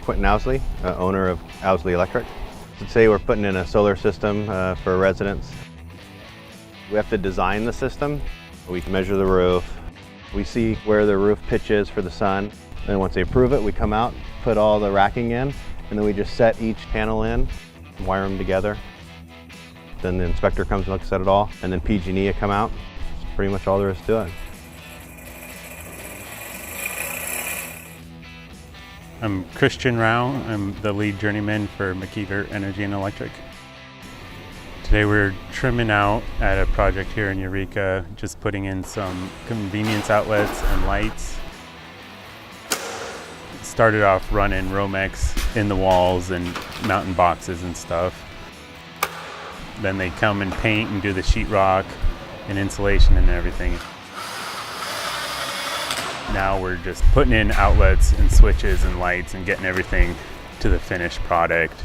Owsley, owner of Owsley Electric. Today we're putting in a solar system for residents. We have to design the system. We measure the roof. We see where the roof pitch is for the sun. And once they approve it, we come out, put all the racking in, and then we just set each panel in, wire them together. Then the inspector comes and looks at it all, and then PG&E will come out. That's pretty much all there is to it. I'm Christian Rao. I'm the lead journeyman for McKeever Electric. Today we're trimming out at a project here in Eureka, just putting in some convenience outlets and lights. Started off running Romex in the walls and mounting boxes and stuff. Then they come and paint and do the sheetrock and insulation and everything. Now we're just putting in outlets and switches and lights and getting everything to the finished product.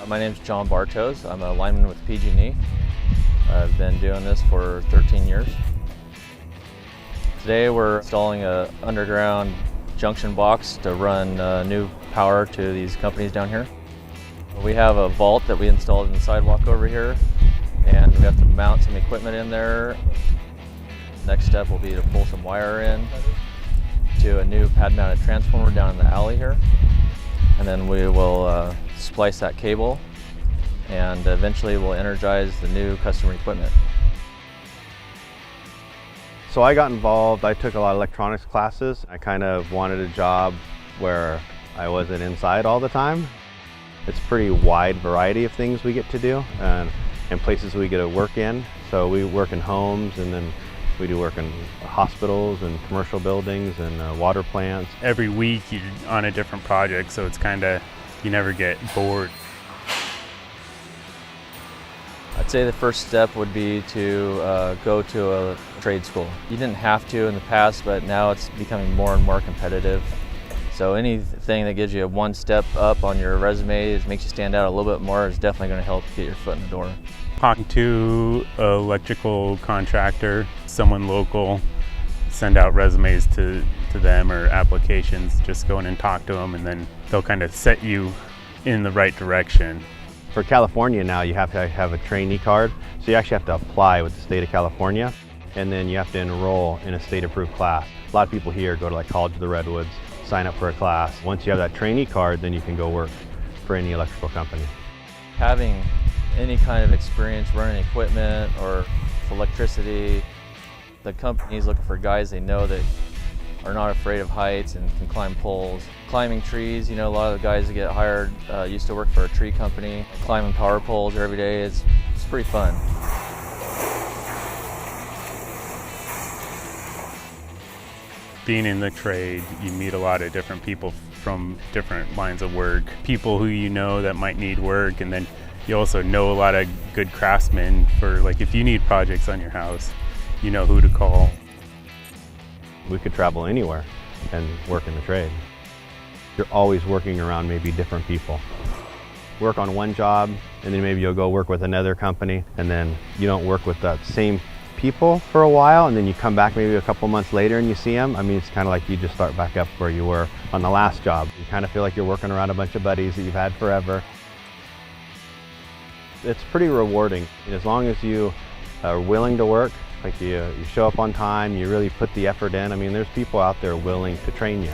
My name's John Bartos. I'm a lineman with PG&E. I've been doing this for 13 years. Today we're installing an underground junction box to run new power to these companies down here. We have a vault that we installed in the sidewalk over here, and we have to mount some equipment in there. Next step will be to pull some wire in to a new pad-mounted transformer down in the alley here. And then we will splice that cable, and eventually we'll energize the new customer equipment. So I got involved, I took a lot of electronics classes. I kind of wanted a job where I wasn't inside all the time. It's a pretty wide variety of things we get to do and places we get to work in. So we work in homes, and then we do work in hospitals and commercial buildings and water plants. Every week you're on a different project, so it's kind of, you never get bored. I'd say the first step would be to go to a trade school. You didn't have to in the past, but now it's becoming more and more competitive. So anything that gives you one step up on your resume, makes you stand out a little bit more, is definitely going to help get your foot in the door. Talking to an electrical contractor, someone local, send out resumes to them or applications, just go in and talk to them, and then they'll kind of set you in the right direction. For California now, you have to have a trainee card, so you actually have to apply with the state of California, and then you have to enroll in a state-approved class. A lot of people here go to like College of the Redwoods, sign up for a class. Once you have that trainee card, then you can go work for any electrical company. Having any kind of experience running equipment or electricity, the company's looking for guys they know that are not afraid of heights and can climb poles. Climbing trees, you know, a lot of the guys that get hired used to work for a tree company. Climbing power poles every day, it's pretty fun. Being in the trade, you meet a lot of different people from different lines of work. People who you know that might need work, and then you also know a lot of good craftsmen for, like, if you need projects on your house, you know who to call. We could travel anywhere and work in the trade. You're always working around maybe different people. Work on one job, and then maybe you'll go work with another company, and then you don't work with that same people for a while, and then you come back maybe a couple months later and you see them. I mean, it's kind of like you just start back up where you were on the last job. You kind of feel like you're working around a bunch of buddies that you've had forever. It's pretty rewarding. As long as you are willing to work, like you show up on time, you really put the effort in. I mean, there's people out there willing to train you.